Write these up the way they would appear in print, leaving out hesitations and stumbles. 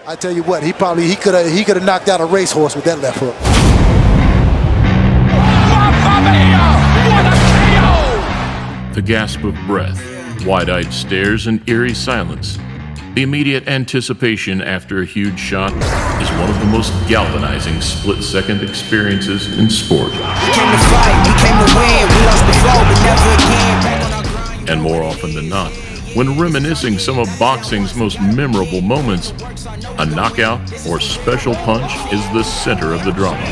I tell you what, he could have knocked out a racehorse with that left hook. The gasp of breath, wide-eyed stares, and eerie silence. The immediate anticipation after a huge shot is one of the most galvanizing split-second experiences in sport. And more often than not, when reminiscing some of boxing's most memorable moments, a knockout or special punch is the center of the drama.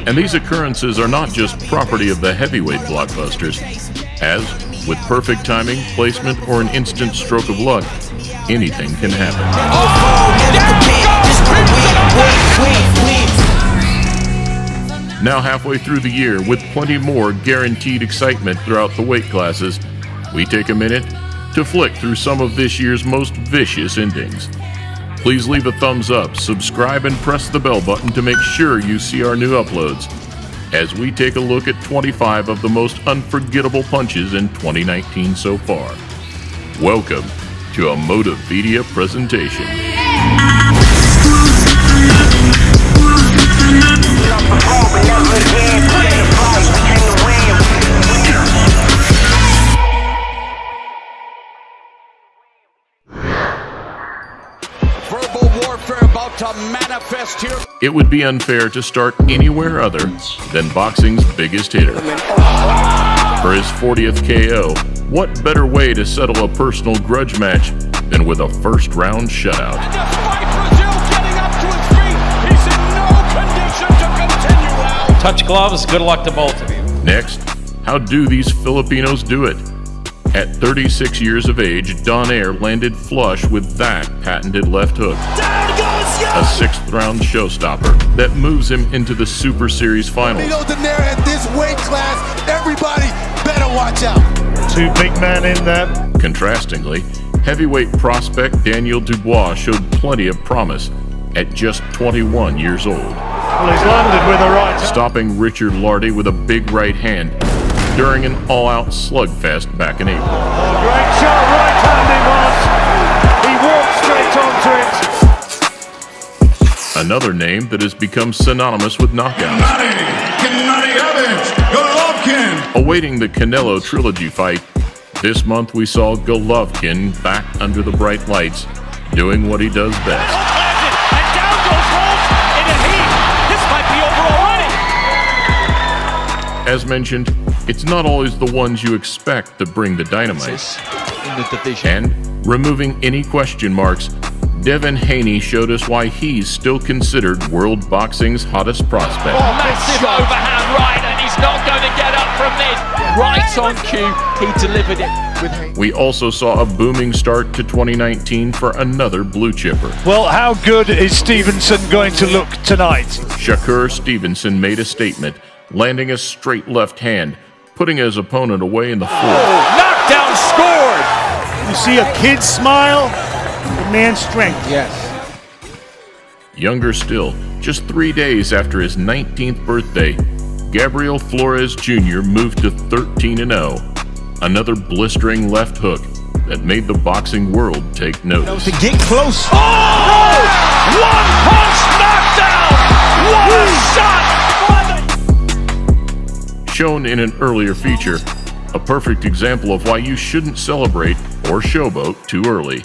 And these occurrences are not just property of the heavyweight blockbusters, as, with perfect timing, placement, or an instant stroke of luck, anything can happen. Now halfway through the year, with plenty more guaranteed excitement throughout the weight classes, we take a minute to flick through some of this year's most vicious endings. Please leave a thumbs up, subscribe, and press the bell button to make sure you see our new uploads as we take a look at 25 of the most unforgettable punches in 2019 so far. Welcome to a Motivedia presentation. Verbal warfare about to manifest here. It would be unfair to start anywhere other than boxing's biggest hitter. For his 40th KO, what better way to settle a personal grudge match than with a first-round shutout? And despite Brazil getting up to his feet, he's in no condition to continue out. Touch gloves, good luck to both of you. Next, how do these Filipinos do it? At 36 years of age, DONAIRE landed flush with that patented left hook. A sixth-round showstopper that moves him into the Super Series finals. DONAIRE at this weight class, everybody better watch out. Two big men in there. Contrastingly, heavyweight prospect Daniel Dubois showed plenty of promise at just 21 years old. Well, he's landed with a right. Stopping Richard Lardy with a big right hand during an all-out slugfest back in April. Great shot, right hand he was. He walked straight onto it. Another name that has become synonymous with knockouts. GOLOVKIN. Awaiting the Canelo trilogy fight, this month we saw Golovkin back under the bright lights, doing what he does best. And down goes Holmes in a heat. This might be over already. As mentioned, it's not always the ones you expect that bring the dynamite. And, removing any question marks, Devin Haney showed us why he's still considered world boxing's hottest prospect. Oh, massive overhand right, and he's not going to get up from this. Right on cue, he delivered it with Haney. We also saw a booming start to 2019 for another blue chipper. Well, how good is Stevenson going to look tonight? Shakur Stevenson made a statement, landing a straight left hand, putting his opponent away in the fourth. Knockdown scored! You see a kid smile, a man's strength. Yes. Younger still, just 3 days after his 19th birthday, Gabriel Flores Jr. moved to 13-0. Another blistering left hook that made the boxing world take notice. To get close. Oh! One punch knockdown! What a shot! Shown in an earlier feature, a perfect example of why you shouldn't celebrate or showboat too early.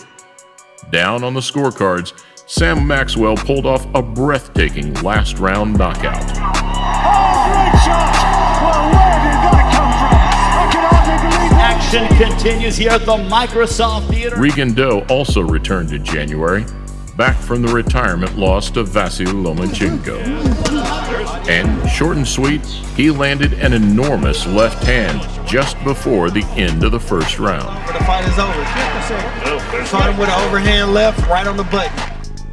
Down on the scorecards, Sam Maxwell pulled off a breathtaking last round knockout. Oh, great shot! Well, where did that come from? I can hardly believe it. Action continues here at the Microsoft Theater. Regan Doe also returned in January, back from the retirement loss to Vasyl Lomachenko. And short and sweet, he landed an enormous left hand just before the end of the first round. The fight is over. Caught him with an overhand left right on the button.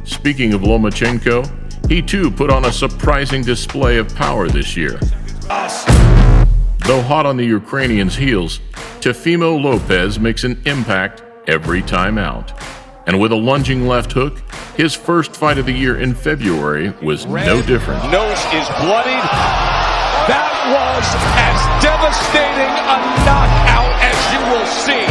Speaking of Lomachenko, he too put on a surprising display of power this year. Though hot on the Ukrainians' heels, Teofimo Lopez makes an impact every time out. And with a lunging left hook, his first fight of the year in February was no different. Nose is bloodied. That was as devastating a knockout as you will see.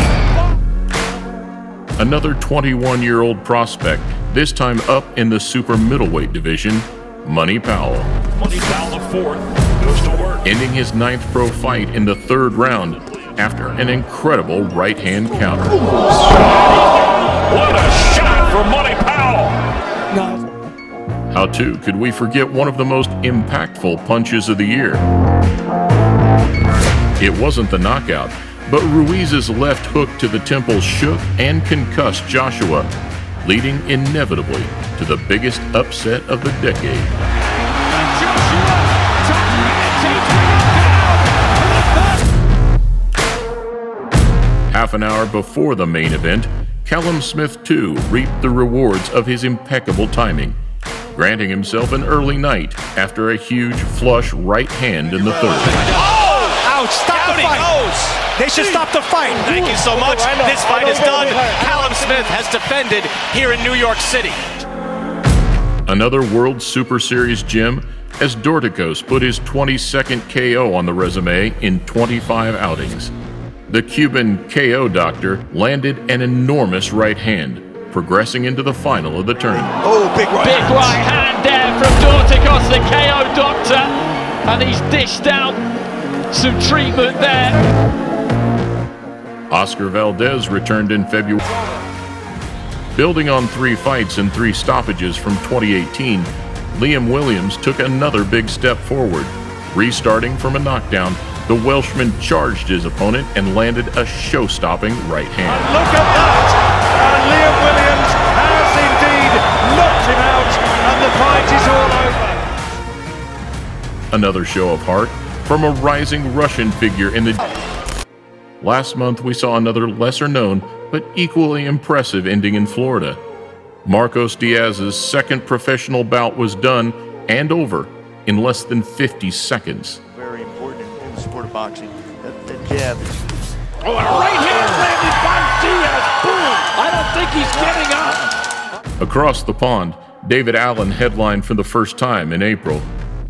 Another 21-year-old prospect This time up in the super middleweight division, Money Powell. Money Powell, the fourth, goes to work. Ending his 9th pro fight in the 3rd round after an incredible right-hand counter. What a shot from Money Powell! How too could we forget one of the most impactful punches of the year? It wasn't the knockout, but Ruiz's left hook to the temple shook and concussed Joshua, leading inevitably to the biggest upset of the decade. Half an hour before the main event, Callum Smith too reaped the rewards of his impeccable timing, granting himself an early night after a huge flush right hand in the 3rd. Ouch, stop the fight. They should stop the fight. Thank you so much. This fight is done. Callum Smith has defended here in New York City. Another World Super Series gem as Dorticos put his 22nd KO on the resume in 25 outings. The Cuban KO doctor landed an enormous right hand, progressing into the final of the tournament. Oh, big right Big right hand there from Dorticos, the KO doctor, and he's dished out some treatment there. Oscar Valdez returned in February. Building on 3 fights and 3 stoppages from 2018, Liam Williams took another big step forward. Restarting from a knockdown, the Welshman charged his opponent and landed a show-stopping right hand. Look at that! And Liam Williams has indeed knocked him out, and the fight is all over. Another show of heart from a rising Russian figure in the... Last month, we saw another lesser-known but equally impressive ending in Florida. Marcos Diaz's 2nd professional bout was done and over in less than 50 seconds. Very important in the sport of boxing. That jab. Oh, and a right hand landed by Diaz. Boom! I don't think he's getting up. Across the pond, David Allen headlined for the first time in April,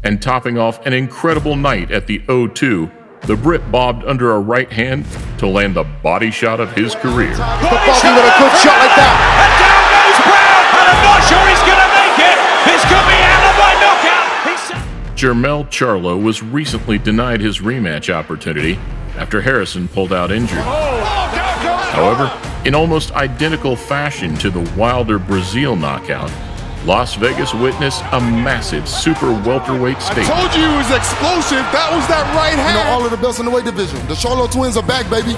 and topping off an incredible night at the O2, the Brit bobbed under a right hand to land the body shot of his career. The Bobby with a good shot like that. And down goes Brown, and I'm not sure he's going to make it. This could be Allen by knockout. Jermell Charlo was recently denied his rematch opportunity after Harrison pulled out injured. However, in almost identical fashion to the Wilder Brazil knockout, Las Vegas witnessed a massive super welterweight statement. I told you it was explosive. That was that right hand. You know, all of the belts in the weight division. The Charlo twins are back, baby.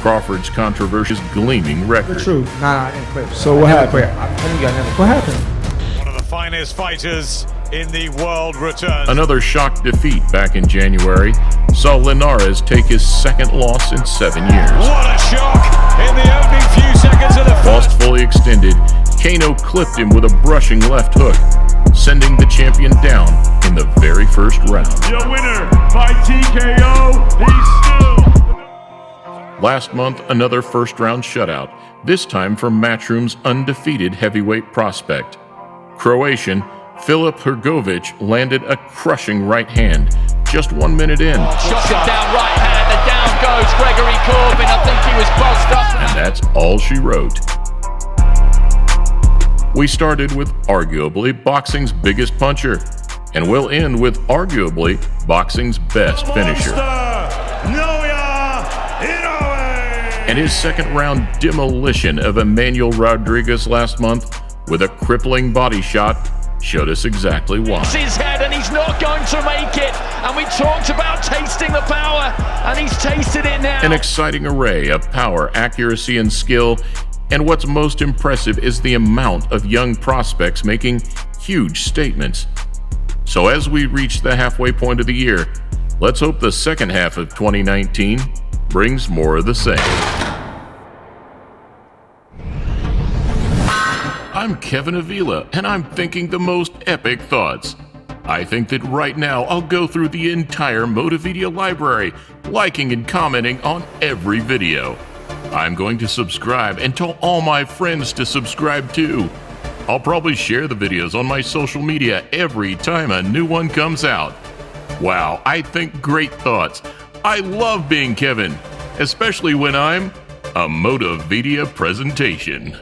Crawford's controversial gleaming record. True. So what happened? What happened? One of the finest fighters in the world returns. Another shock defeat back in January saw Linares take his 2nd loss in 7 years. What a shock in the opening few seconds of the Whilst fully extended, CANO clipped him with a brushing left hook, sending the champion down in the very first round. Your winner by TKO, he's still. Last month, another first-round shutout, this time from Matchroom's undefeated heavyweight prospect. Croatian Filip Hrgović landed a crushing right hand just 1 minute in. Shot it down right hand, and down goes Gregory Corbin. I think he was bossed up. And that's all she wrote. We started with arguably boxing's biggest puncher, and we'll end with arguably boxing's best finisher. And his 2nd round demolition of Emmanuel Rodriguez last month with a crippling body shot showed us exactly why. It's his head, and he's not going to make it. And we talked about tasting the power, and he's tasted it now. An exciting array of power, accuracy, and skill. And what's most impressive is the amount of young prospects making huge statements. So as we reach the halfway point of the year, let's hope the second half of 2019 brings more of the same. I'm Kevin Avila, and I'm thinking the most epic thoughts. I think that right now I'll go through the entire Motivedia library, liking and commenting on every video. I'm going to subscribe and tell all my friends to subscribe too. I'll probably share the videos on my social media every time a new one comes out. Wow, I think great thoughts. I love being Kevin, especially when I'm a Motivedia presentation.